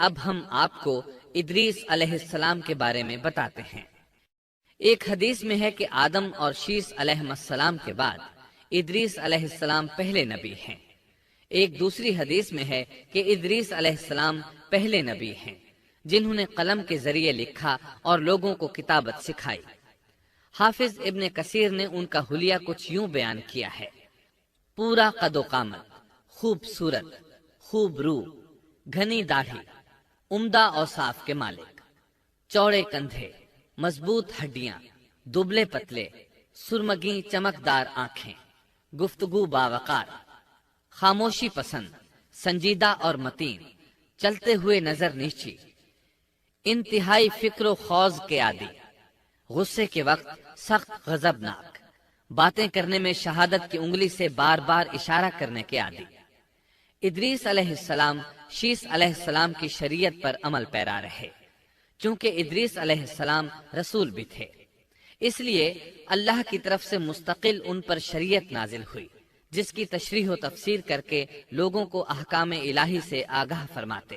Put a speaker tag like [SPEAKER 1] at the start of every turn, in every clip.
[SPEAKER 1] اب ہم آپ کو ادریس علیہ السلام کے بارے میں بتاتے ہیں۔ ایک حدیث میں ہے کہ آدم اور شیس علیہ السلام کے بعد ادریس علیہ السلام پہلے نبی ہیں۔ ایک دوسری حدیث میں ہے کہ ادریس علیہ السلام پہلے نبی ہیں جنہوں نے قلم کے ذریعے لکھا اور لوگوں کو کتابت سکھائی۔ حافظ ابن کثیر نے ان کا حلیہ کچھ یوں بیان کیا ہے: پورا قد و قامت، خوبصورت، خوب رو، گھنی داڑھی، عمدہ اوصاف کے مالک، چوڑے کندھے، مضبوط ہڈیاں، دبلے پتلے، سرمگی چمکدار آنکھیں، گفتگو باوقار، خاموشی پسند، سنجیدہ اور متین، چلتے ہوئے نظر نیچی، انتہائی فکر و خوض کے عادی، غصے کے وقت سخت غضبناک، باتیں کرنے میں شہادت کی انگلی سے بار بار اشارہ کرنے کے عادی۔ ادریس علیہ السلام شیس علیہ السلام کی شریعت پر عمل پیرا رہے۔ چونکہ ادریس علیہ السلام رسول بھی تھے، اس لیے اللہ کی طرف سے مستقل ان پر شریعت نازل ہوئی، جس کی تشریح و تفسیر کر کے لوگوں کو احکام الہی سے آگاہ فرماتے۔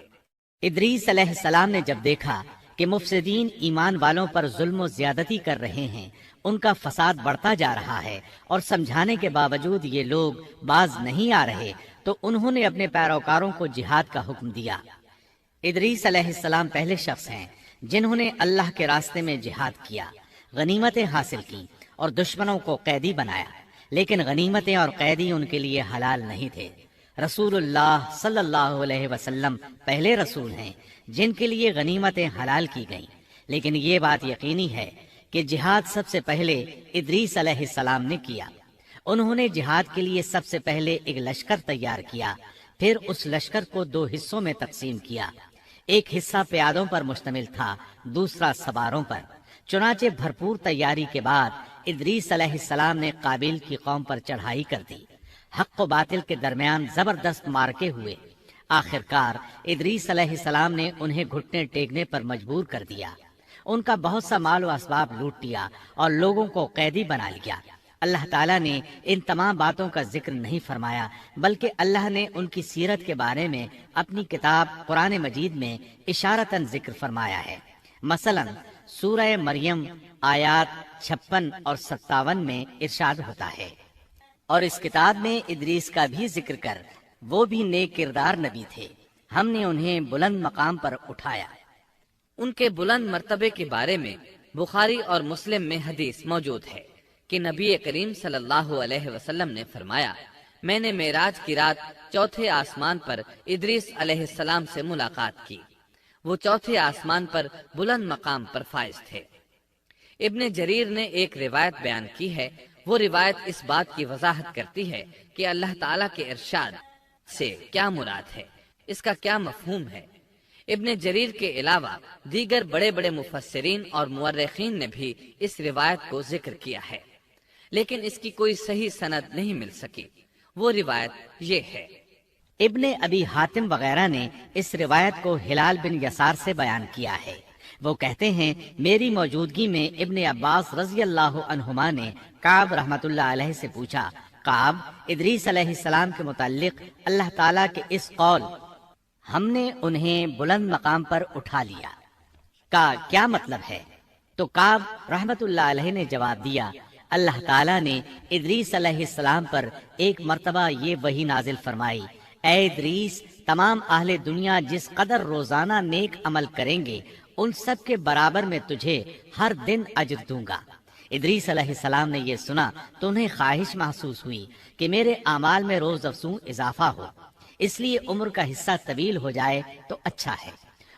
[SPEAKER 2] ادریس علیہ السلام نے جب دیکھا کہ مفسدین ایمان والوں پر ظلم و زیادتی کر رہے ہیں، ان کا فساد بڑھتا جا رہا ہے، اور سمجھانے کے باوجود یہ لوگ باز نہیں آ رہے، تو انہوں نے اپنے پیروکاروں کو جہاد کا حکم دیا۔ ادریس علیہ السلام پہلے شخص ہیں جنہوں نے اللہ کے راستے میں جہاد کیا، غنیمتیں حاصل کی اور دشمنوں کو قیدی بنایا، لیکن غنیمتیں اور قیدی ان کے لیے حلال نہیں تھے۔ رسول اللہ صلی اللہ علیہ وسلم پہلے رسول ہیں جن کے لیے غنیمتیں حلال کی گئیں، لیکن یہ بات یقینی ہے کہ جہاد سب سے پہلے ادریس علیہ السلام نے کیا۔ انہوں نے جہاد کے لیے سب سے پہلے ایک لشکر تیار کیا، پھر اس لشکر کو 2 حصوں میں تقسیم کیا۔ ایک حصہ پیادوں پر مشتمل تھا، دوسرا سواروں پر۔ چنانچہ بھرپور تیاری کے بعد ادریس علیہ السلام نے قابیل کی قوم پر چڑھائی کر دی۔ حق و باطل کے درمیان زبردست مارکے ہوئے۔ آخرکار ادریس علیہ السلام نے انہیں گھٹنے ٹیکنے پر مجبور کر دیا۔ ان کا بہت سا مال و اسباب لوٹ لیا اور لوگوں کو قیدی بنا لیا۔ اللہ تعالیٰ نے ان تمام باتوں کا ذکر نہیں فرمایا، بلکہ اللہ نے ان کی سیرت کے بارے میں اپنی کتاب قرآن مجید میں اشارتاً ذکر فرمایا ہے۔ مثلا سورہ مریم آیات 56 اور 57 میں ارشاد ہوتا ہے: اور اس کتاب میں ادریس کا بھی ذکر کر، وہ بھی نیک کردار نبی تھے، ہم نے انہیں بلند مقام پر اٹھایا۔
[SPEAKER 1] ان کے بلند مرتبے کے بارے میں بخاری اور مسلم میں حدیث موجود ہے کہ نبی کریم صلی اللہ علیہ وسلم نے فرمایا: میں نے معراج کی رات 4تھے آسمان پر ادریس علیہ السلام سے ملاقات کی، وہ 4تھے آسمان پر بلند مقام پر فائز تھے۔ ابن جریر نے ایک روایت بیان کی ہے، وہ روایت اس بات کی وضاحت کرتی ہے کہ اللہ تعالیٰ کے ارشاد سے کیا مراد ہے، اس کا کیا مفہوم ہے۔ ابن جریر کے علاوہ دیگر بڑے بڑے مفسرین اور مورخین نے بھی اس روایت کو ذکر کیا ہے، لیکن اس کی کوئی صحیح سند نہیں مل سکی۔ وہ روایت یہ ہے:
[SPEAKER 2] ابن ابی حاتم وغیرہ نے اس روایت کو ہلال بن یسار سے بیان کیا ہے۔ وہ کہتے ہیں میری موجودگی میں ابن عباس رضی اللہ عنہما نے کعب رحمت اللہ علیہ سے پوچھا: کعب، ادریس علیہ السلام کے متعلق اللہ تعالیٰ کے اس قول ہم نے انہیں بلند مقام پر اٹھا لیا کا کیا مطلب ہے؟ تو کعب رحمت اللہ علیہ نے جواب دیا: اللہ تعالیٰ نے ادریس علیہ السلام پر ایک مرتبہ یہ وحی نازل فرمائی: اے ادریس، تمام اہل دنیا جس قدر روزانہ نیک عمل کریں گے ان سب کے برابر میں تجھے ہر دن اجر دوں گا۔ ادریس علیہ السلام نے یہ سنا تو انہیں خواہش محسوس ہوئی کہ میرے اعمال میں روز افزوں اضافہ ہو، اس لیے عمر کا حصہ طویل ہو جائے تو اچھا ہے۔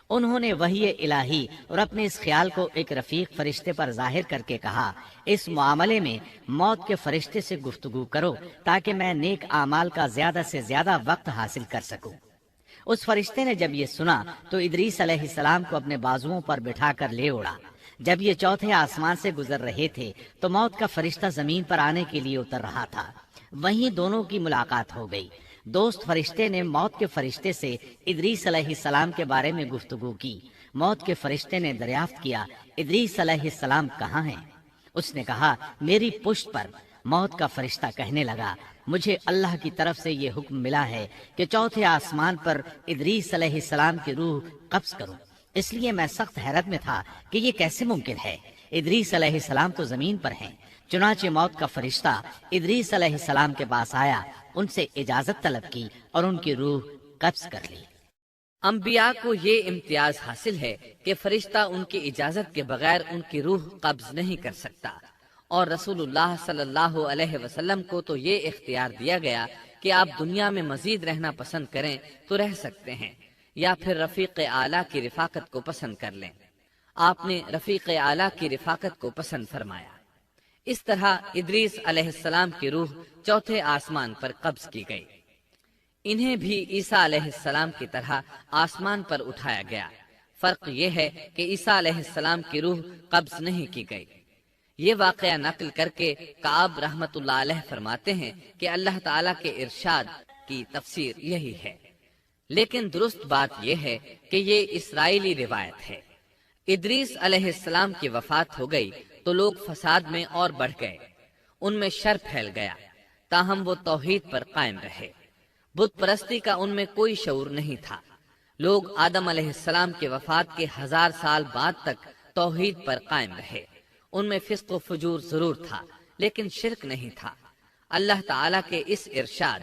[SPEAKER 2] انہوں نے وحی الہی اور اپنے اس خیال کو ایک رفیق فرشتے پر ظاہر کر کے کہا: اس معاملے میں موت کے فرشتے سے گفتگو کرو تاکہ میں نیک اعمال کا زیادہ سے زیادہ وقت حاصل کر سکوں۔ اس فرشتے نے جب یہ سنا تو ادریس علیہ السلام کو اپنے بازوؤں پر بٹھا کر لے اڑا۔ جب یہ 4تھے آسمان سے گزر رہے تھے تو موت کا فرشتہ زمین پر آنے کے لیے اتر رہا تھا، وہیں دونوں کی ملاقات ہو گئی۔ دوست فرشتے نے موت کے فرشتے سے ادریس علیہ السلام کے بارے میں گفتگو کی۔ موت کے فرشتے نے دریافت کیا: ادریس علیہ السلام کہاں ہیں؟ اس نے کہا: میری پشت پر۔ موت کا فرشتہ کہنے لگا: مجھے اللہ کی طرف سے یہ حکم ملا ہے کہ چوتھے آسمان پر ادریس علیہ السلام کی روح قبض کروں۔ اس لیے میں سخت حیرت میں تھا کہ یہ کیسے ممکن ہے۔ ادریس علیہ السلام تو زمین پر ہیں۔ چنانچہ موت کا فرشتہ ادریس علیہ السلام کے پاس آیا، ان سے اجازت طلب کی اور ان کی روح قبض کر لی۔
[SPEAKER 1] انبیاء کو یہ امتیاز حاصل ہے کہ فرشتہ ان کی اجازت کے بغیر ان کی روح قبض نہیں کر سکتا، اور رسول اللہ صلی اللہ علیہ وسلم کو تو یہ اختیار دیا گیا کہ آپ دنیا میں مزید رہنا پسند کریں تو رہ سکتے ہیں، یا پھر رفیق اعلیٰ کی رفاقت کو پسند کر لیں۔ آپ نے رفیق اعلیٰ کی رفاقت کو پسند فرمایا۔ اس طرح ادریس علیہ السلام کی روح چوتھے آسمان پر قبض کی گئی۔ انہیں بھی عیسیٰ علیہ السلام کی طرح آسمان پر اٹھایا گیا۔ فرق یہ ہے کہ عیسیٰ علیہ السلام کی روح قبض نہیں کی گئی۔ یہ واقعہ نقل کر کے کعب رحمت اللہ علیہ فرماتے ہیں کہ اللہ تعالیٰ کے ارشاد کی تفسیر یہی ہے، لیکن درست بات یہ ہے کہ یہ اسرائیلی روایت ہے۔ ادریس علیہ السلام کی وفات ہو گئی تو لوگ فساد میں اور بڑھ گئے، ان میں شر پھیل گیا، تاہم وہ توحید پر قائم رہے۔ بت پرستی کا ان میں کوئی شعور نہیں تھا۔ لوگ آدم علیہ السلام کے وفات کے 1000 سال بعد تک توحید پر قائم رہے۔ ان میں فسق و فجور ضرور تھا، لیکن شرک نہیں تھا۔ اللہ تعالیٰ کے اس ارشاد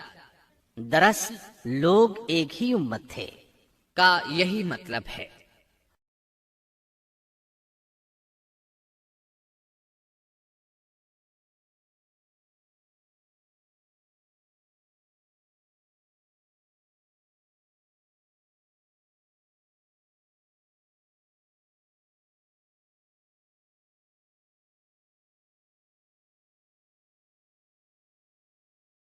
[SPEAKER 2] دراصل لوگ ایک ہی امت تھے
[SPEAKER 1] کا یہی مطلب ہے۔